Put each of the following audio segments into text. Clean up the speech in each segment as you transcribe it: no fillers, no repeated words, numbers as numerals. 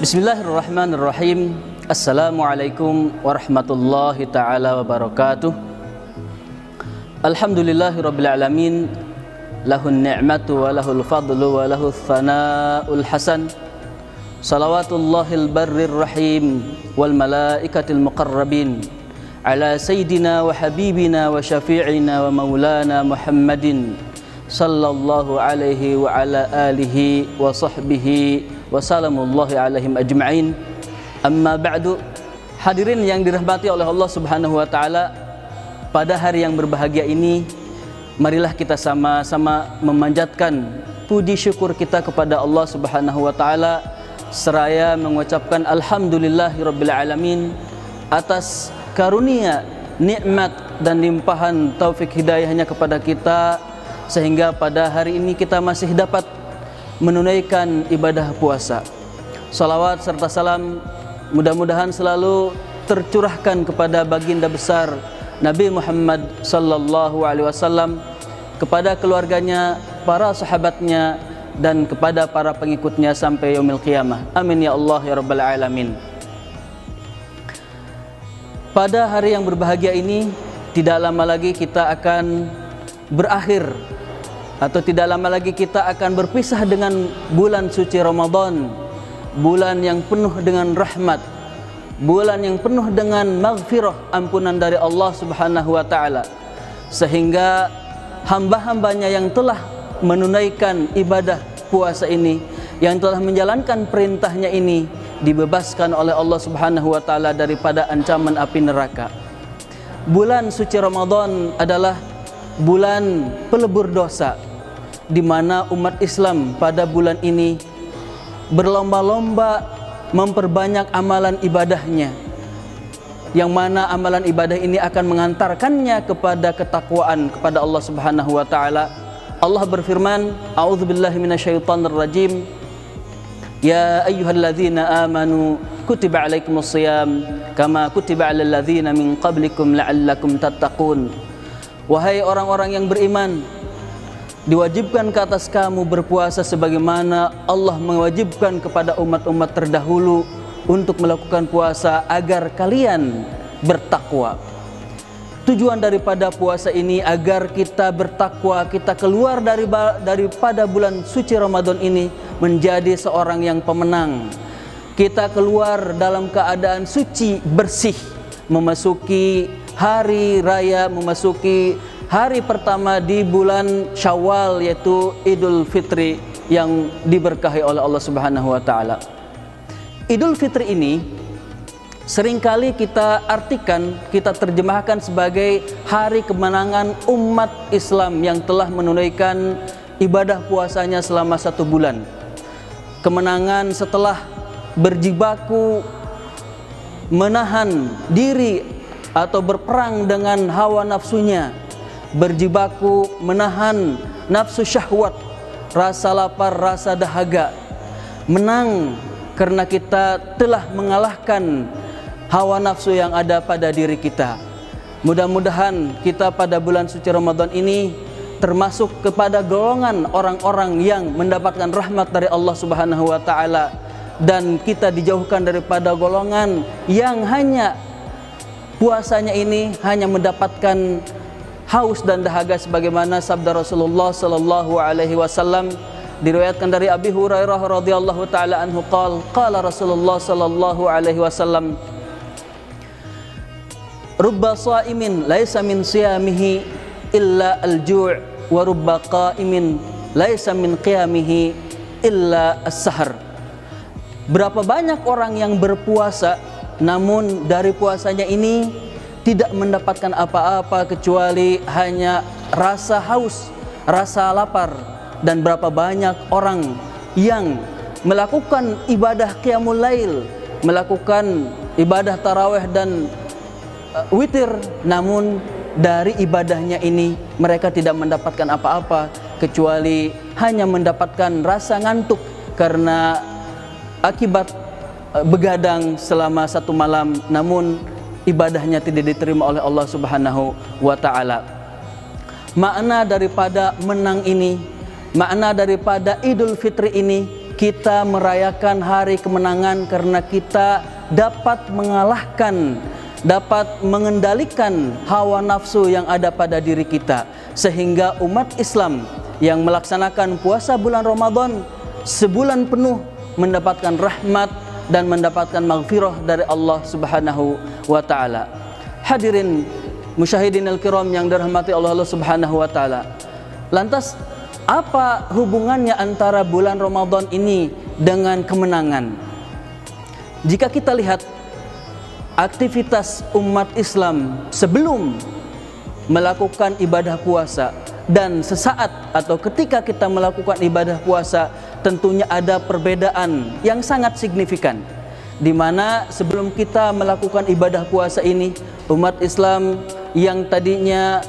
Bismillahirrahmanirrahim. Assalamualaikum warahmatullahi ta'ala wabarakatuh. Alhamdulillahirabbil alamin. Lahun ni'matu wa lahul fadlu wa lahul thana'ul hasan. Salawatullahil barrir rahim wal malaikatil muqarrabin ala sayyidina wa habibina wa syafi'ina wa maulana Muhammadin sallallahu alaihi wa ala alihi wa sahbihi wa salamullahi alaihim ajma'in. Amma ba'du. Hadirin yang dirahmati oleh Allah Subhanahu wa taala, pada hari yang berbahagia ini marilah kita sama-sama memanjatkan puji syukur kita kepada Allah Subhanahu wa taala seraya mengucapkan alhamdulillahirabbil alamin atas karunia, nikmat dan limpahan taufik hidayahnya kepada kita, sehingga pada hari ini kita masih dapat menunaikan ibadah puasa. Salawat serta salam mudah-mudahan selalu tercurahkan kepada baginda besar Nabi Muhammad sallallahu alaihi wasallam, kepada keluarganya, para sahabatnya, dan kepada para pengikutnya sampai yaumil qiyamah. Amin ya Allah ya rabbal alamin. Pada hari yang berbahagia ini tidak lama lagi kita akan berakhir, atau tidak lama lagi kita akan berpisah dengan bulan suci Ramadan, bulan yang penuh dengan rahmat, bulan yang penuh dengan maghfirah, ampunan dari Allah Subhanahu wa taala, sehingga hamba-hambanya yang telah menunaikan ibadah puasa ini, yang telah menjalankan perintahnya ini, dibebaskan oleh Allah Subhanahu wa taala daripada ancaman api neraka. Bulan suci Ramadan adalah bulan pelebur dosa, di mana umat Islam pada bulan ini berlomba-lomba memperbanyak amalan ibadahnya, yang mana amalan ibadah ini akan mengantarkannya kepada ketakwaan kepada Allah Subhanahu wa taala. Allah berfirman, a'udzubillahi minasyaitonirrajim, ya ayyuhalladzina amanu kutiba alaikumusshiyam kama kutiba alal ladzina min qablikum la'allakum tattaqun. Wahai orang-orang yang beriman, diwajibkan ke atas kamu berpuasa sebagaimana Allah mewajibkan kepada umat-umat terdahulu untuk melakukan puasa agar kalian bertakwa. Tujuan daripada puasa ini agar kita bertakwa, kita keluar daripada bulan suci Ramadan ini menjadi seorang yang pemenang. Kita keluar dalam keadaan suci, bersih, memasuki hari raya, memasuki hari pertama di bulan Syawal, yaitu Idul Fitri yang diberkahi oleh Allah Subhanahu wa taala. Idul Fitri ini seringkali kita artikan, kita terjemahkan sebagai hari kemenangan umat Islam yang telah menunaikan ibadah puasanya selama 1 bulan. Kemenangan setelah berjibaku menahan diri atau berperang dengan hawa nafsunya, berjibaku menahan nafsu syahwat, rasa lapar, rasa dahaga, menang karena kita telah mengalahkan hawa nafsu yang ada pada diri kita. Mudah-mudahan kita pada bulan suci Ramadan ini termasuk kepada golongan orang-orang yang mendapatkan rahmat dari Allah Subhanahu wa taala, dan kita dijauhkan daripada golongan yang hanya puasanya ini hanya mendapatkan haus dan dahaga, sebagaimana sabda Rasulullah sallallahu alaihi wasallam diriwayatkan dari Abi Hurairah radhiyallahu taala anhu qala Rasulullah sallallahu alaihi wasallam, rubba shaimin laisa min siyamihi illa al-ju' wa rubba qa'imin laisa min qiyamihi illa as-sahar. Berapa banyak orang yang berpuasa namun dari puasanya ini tidak mendapatkan apa-apa kecuali hanya rasa haus, rasa lapar. Dan berapa banyak orang yang melakukan ibadah qiyamul lail, melakukan ibadah tarawih dan witir, namun dari ibadahnya ini mereka tidak mendapatkan apa-apa kecuali hanya mendapatkan rasa ngantuk karena akibat begadang selama 1 malam, namun ibadahnya tidak diterima oleh Allah Subhanahu wa taala. Makna daripada menang ini, makna daripada Idul Fitri ini kita merayakan hari kemenangan karena kita dapat mengalahkan, dapat mengendalikan hawa nafsu yang ada pada diri kita, sehingga umat Islam yang melaksanakan puasa bulan Ramadan sebulan penuh mendapatkan rahmat dan mendapatkan maghfirah dari Allah Subhanahu wa taala. Hadirin musyahidin al-kiram yang dirahmati Allah Subhanahu wa taala. Lantas apa hubungannya antara bulan Ramadan ini dengan kemenangan? Jika kita lihat aktivitas umat Islam sebelum melakukan ibadah puasa dan sesaat atau ketika kita melakukan ibadah puasa, tentunya ada perbedaan yang sangat signifikan, di mana sebelum kita melakukan ibadah puasa ini, umat Islam yang tadinya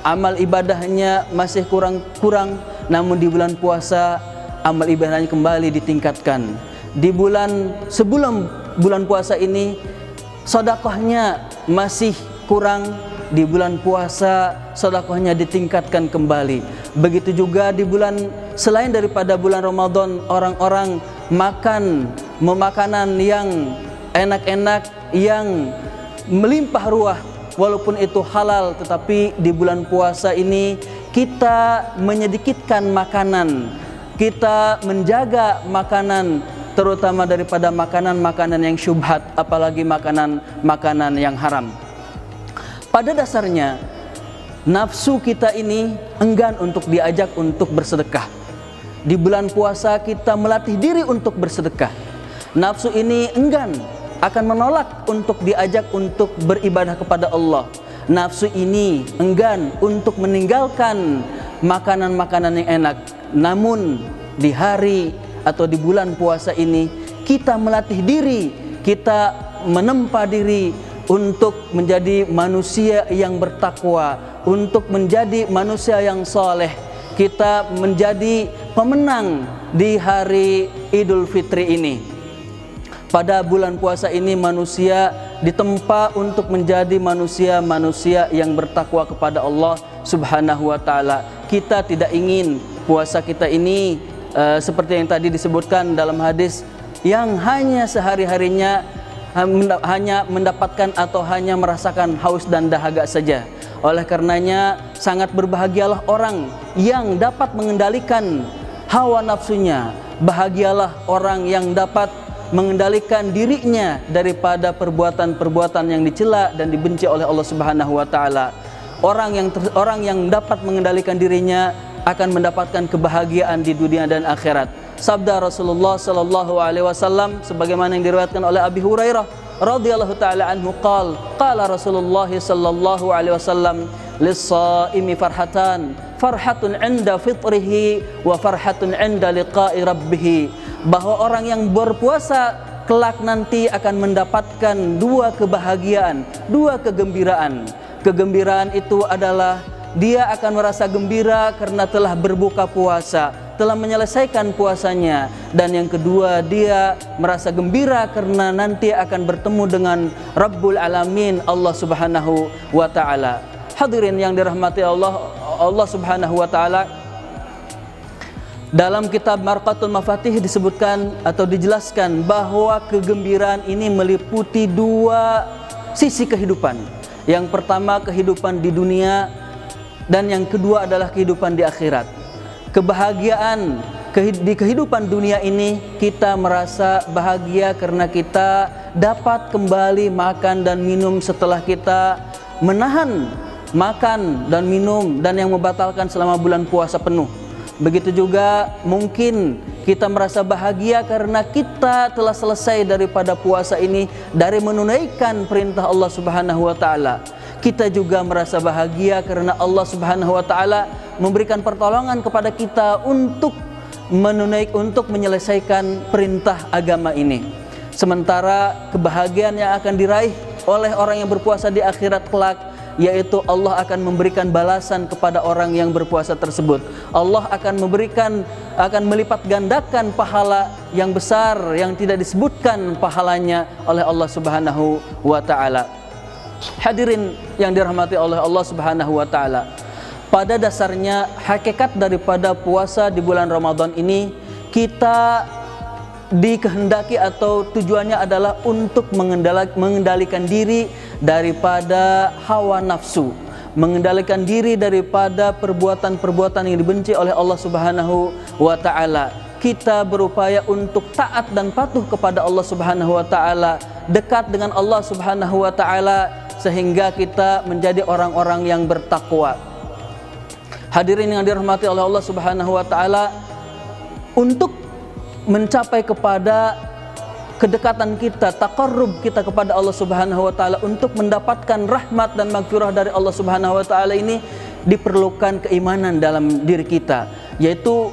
amal ibadahnya masih kurang-kurang, namun di bulan puasa amal ibadahnya kembali ditingkatkan. Sebelum bulan puasa ini sedekahnya masih kurang, di bulan puasa sedekahnya ditingkatkan kembali. Begitu juga di bulan selain daripada bulan Ramadan, orang-orang makan makanan yang enak-enak, yang melimpah ruah, walaupun itu halal, tetapi di bulan puasa ini kita menyedikitkan makanan, kita menjaga makanan, terutama daripada makanan-makanan yang syubhat, apalagi makanan-makanan yang haram. Pada dasarnya nafsu kita ini enggan untuk diajak untuk bersedekah. Di bulan puasa kita melatih diri untuk bersedekah. Nafsu ini enggan, akan menolak untuk diajak untuk beribadah kepada Allah. Nafsu ini enggan untuk meninggalkan makanan-makanan yang enak. Namun di hari atau di bulan puasa ini kita melatih diri, kita menempa diri untuk menjadi manusia yang bertakwa, untuk menjadi manusia yang soleh. Kita menjadi pemenang di hari Idul Fitri ini. Pada bulan puasa ini manusia ditempa untuk menjadi manusia-manusia yang bertakwa kepada Allah Subhanahu wa taala. Kita tidak ingin puasa kita ini seperti yang tadi disebutkan dalam hadis, yang hanya sehari-harinya hanya mendapatkan atau hanya merasakan haus dan dahaga saja. Oleh karenanya sangat berbahagialah orang yang dapat mengendalikan hawa nafsunya. Bahagialah orang yang dapat mengendalikan dirinya daripada perbuatan-perbuatan yang dicela dan dibenci oleh Allah Subhanahu wa taala. Orang yang dapat mengendalikan dirinya akan mendapatkan kebahagiaan di dunia dan akhirat. Sabda Rasulullah sallallahu alaihi wasallam sebagaimana yang diriwayatkan oleh Abi Hurairah radhiyallahu taala anhu, qala Rasulullah sallallahu alaihi wasallam, lis-shaimi farhatun 'inda fitrihi wa farhatun 'inda liqa'i rabbih. Bahwa orang yang berpuasa kelak nanti akan mendapatkan dua kebahagiaan, dua kegembiraan. Kegembiraan itu adalah dia akan merasa gembira karena telah berbuka puasa, telah menyelesaikan puasanya. Dan yang kedua, dia merasa gembira karena nanti akan bertemu dengan Rabbul Alamin, Allah Subhanahu wa taala. Hadirin yang dirahmati Allah Subhanahu wa taala, dalam kitab Marqatul Mafatih disebutkan atau dijelaskan bahwa kegembiraan ini meliputi dua sisi kehidupan. Yang pertama kehidupan di dunia, dan yang kedua adalah kehidupan di akhirat. Kebahagiaan di kehidupan dunia ini kita merasa bahagia karena kita dapat kembali makan dan minum setelah kita menahan makan dan minum dan yang membatalkan selama bulan puasa penuh. Begitu juga mungkin kita merasa bahagia karena kita telah selesai daripada puasa ini dari menunaikan perintah Allah Subhanahu wa taala. Kita juga merasa bahagia karena Allah Subhanahu wa taala memberikan pertolongan kepada kita untuk menyelesaikan perintah agama ini. Sementara kebahagiaan yang akan diraih oleh orang yang berpuasa di akhirat kelak, yaitu Allah akan memberikan balasan kepada orang yang berpuasa tersebut. Allah akan melipat gandakan pahala yang besar yang tidak disebutkan pahalanya oleh Allah Subhanahu wa taala. Hadirin yang dirahmati oleh Allah Subhanahu wa taala, pada dasarnya hakikat daripada puasa di bulan Ramadan ini kita dikehendaki atau tujuannya adalah untuk mengendalikan diri daripada hawa nafsu, mengendalikan diri daripada perbuatan-perbuatan yang dibenci oleh Allah Subhanahu wa taala. Kita berupaya untuk taat dan patuh kepada Allah Subhanahu wa taala, dekat dengan Allah Subhanahu wa taala, sehingga kita menjadi orang-orang yang bertakwa. Hadirin yang dirahmati oleh Allah Subhanahu wa taala, untuk mencapai kepada kedekatan kita, taqarrub kita kepada Allah Subhanahu wa taala, untuk mendapatkan rahmat dan maghfirah dari Allah Subhanahu wa taala ini diperlukan keimanan dalam diri kita, yaitu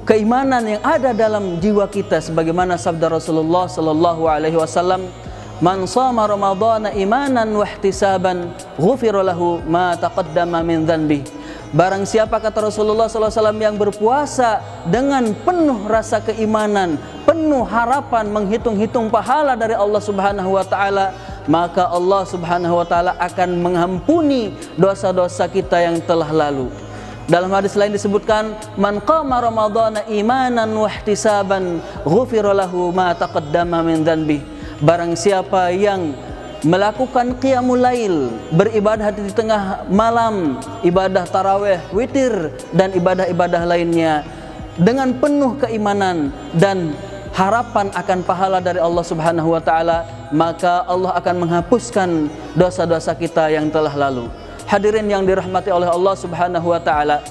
keimanan yang ada dalam jiwa kita, sebagaimana sabda Rasulullah sallallahu alaihi wasallam, "Man shama ramadhana imanan wa ihtisaban, ghufira lahu ma taqaddama min dhanbi." Barang siapa, kata Rasulullah SAW, yang berpuasa dengan penuh rasa keimanan, penuh harapan, menghitung-hitung pahala dari Allah Subhanahu wa taala, maka Allah Subhanahu wa taala akan mengampuni dosa-dosa kita yang telah lalu. Dalam hadis lain disebutkan, "Man qama ramadhana imanan wa ihtisaban, ghufira lahu ma taqaddama min dhanbi." Barang siapa yang melakukan qiyamul lail, beribadah di tengah malam, ibadah tarawih, witir, dan ibadah-ibadah lainnya dengan penuh keimanan dan harapan akan pahala dari Allah Subhanahu wa taala, maka Allah akan menghapuskan dosa-dosa kita yang telah lalu. Hadirin yang dirahmati oleh Allah Subhanahu wa taala,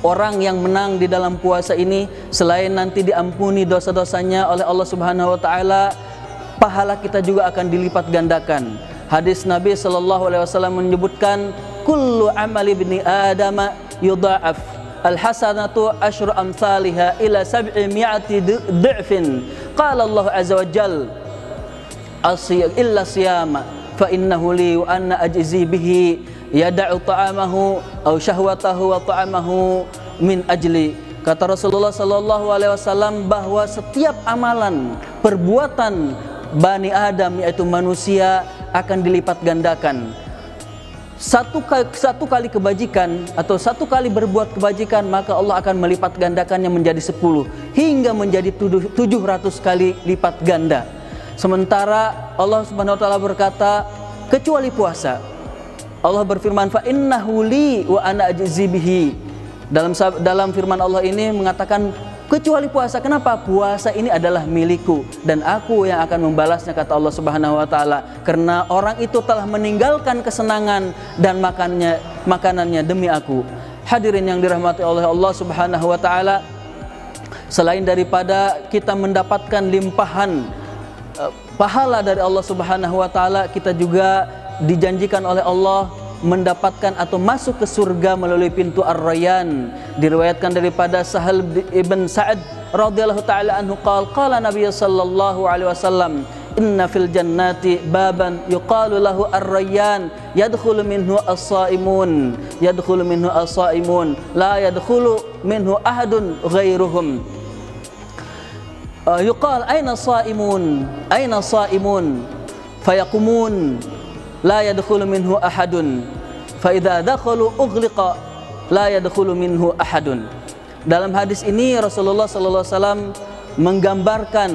orang yang menang di dalam puasa ini, selain nanti diampuni dosa-dosanya oleh Allah Subhanahu wa taala, pahala kita juga akan dilipat gandakan. Hadis Nabi sallallahu alaihi wasallam menyebutkan, "Kullu amali ibni Adam yudha'af, al-hasanatu asyru amsalha ila 700 dhi'fin." Qala Allah azza wa jalla, "Illa siyama fa innahu li wa anna ajzi bihi, yada'u ta'amahu aw syahwatahu wa ta'amahu min ajli." Kata Rasulullah sallallahu alaihi wasallam bahwa setiap amalan, perbuatan Bani Adam, yaitu manusia, akan dilipat gandakan. Satu kali kebajikan atau satu kali berbuat kebajikan, maka Allah akan melipat gandakannya menjadi 10 hingga menjadi 700 kali lipat ganda. Sementara Allah Subhanahu wa taala berkata, kecuali puasa, Allah berfirman, "Fa innahu li wa ana ajzi bihi." Dalam firman Allah ini mengatakan kecuali puasa. Kenapa? Puasa ini adalah milikku dan aku yang akan membalasnya, kata Allah Subhanahu wa taala, karena orang itu telah meninggalkan kesenangan dan makanannya demi aku. Hadirin yang dirahmati oleh Allah Subhanahu wa taala, selain daripada kita mendapatkan limpahan pahala dari Allah Subhanahu wa taala, kita juga dijanjikan oleh Allah mendapatkan atau masuk ke surga melalui pintu Ar-Rayyan. Diriwayatkan daripada Sahal ibn Sa'ad radhiyallahu taala anhu qala Nabi sallallahu alaihi wasallam, "Inna fil jannati baban yuqalu lahu Ar-Rayyan, yadkhulu minhu as-saimun, la yadkhulu minhu ahadun ghairuhum." Yuqal, "Aina saimun?" Fayaqumun, "La yadkhulu minhu ahadun, fa idza dakhalu ughliqa, la yadkhulu minhu ahadun." Dalam hadis ini Rasulullah sallallahu alaihi wasallam menggambarkan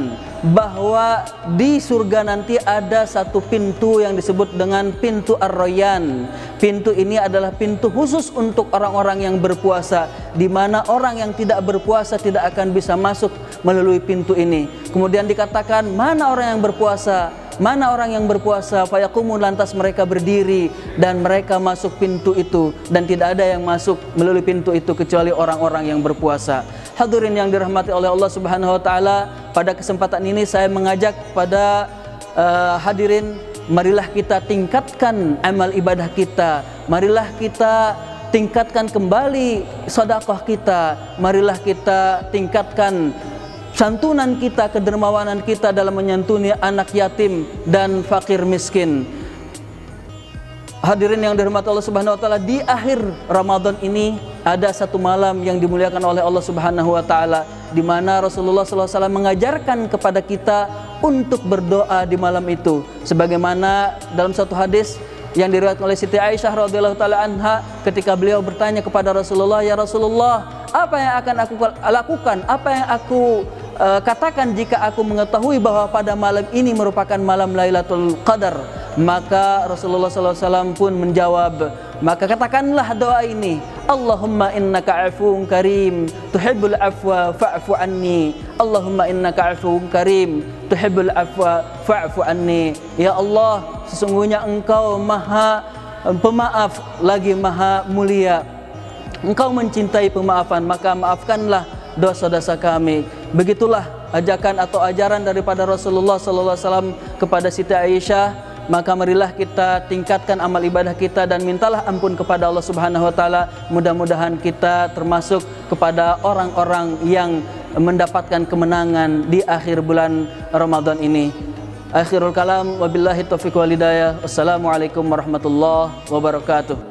bahwa di surga nanti ada satu pintu yang disebut dengan pintu Ar-Rayyan. Pintu ini adalah pintu khusus untuk orang-orang yang berpuasa, di mana orang yang tidak berpuasa tidak akan bisa masuk melalui pintu ini. Kemudian dikatakan, mana orang yang berpuasa? Mana orang yang berpuasa? Fayaqumun, lantas mereka berdiri dan mereka masuk pintu itu, dan tidak ada yang masuk melalui pintu itu kecuali orang-orang yang berpuasa. Hadirin yang dirahmati oleh Allah Subhanahu wa taala, pada kesempatan ini saya mengajak pada hadirin, marilah kita tingkatkan amal ibadah kita. Marilah kita tingkatkan kembali sedekah kita. Marilah kita tingkatkan santunan kita, kedermawanan kita dalam menyantuni anak yatim dan fakir miskin. Hadirin yang dirahmati Allah Subhanahu wa taala, di akhir Ramadan ini ada satu malam yang dimuliakan oleh Allah Subhanahu wa taala, di mana Rasulullah SAW mengajarkan kepada kita untuk berdoa di malam itu, sebagaimana dalam satu hadis yang diriwayatkan oleh Siti Aisyah radhiyallahu taala anha, ketika beliau bertanya kepada Rasulullah, "Ya Rasulullah, apa yang akan aku lakukan? Apa yang aku katakan jika aku mengetahui bahwa pada malam ini merupakan malam Lailatul Qadar. Maka Rasulullah SAW pun menjawab, maka katakanlah doa ini, Allahumma innaka afuun karim tuhibbul afwa fa'fu anni. Allahumma innaka afuun karim tuhibbul afwa fa'fu anni. Ya Allah, sesungguhnya Engkau maha pemaaf lagi maha mulia. Engkau mencintai pemaafan, maka maafkanlah dosa-dosa kami. Begitulah ajakan atau ajaran daripada Rasulullah SAW kepada Siti Aisyah. Maka marilah kita tingkatkan amal ibadah kita dan mintalah ampun kepada Allah Subhanahu wa taala. Mudah-mudahan kita termasuk kepada orang-orang yang mendapatkan kemenangan di akhir bulan Ramadan ini. Akhirul kalam, wabillahi taufiq wal hidayah. Wassalamualaikum warahmatullahi wabarakatuh.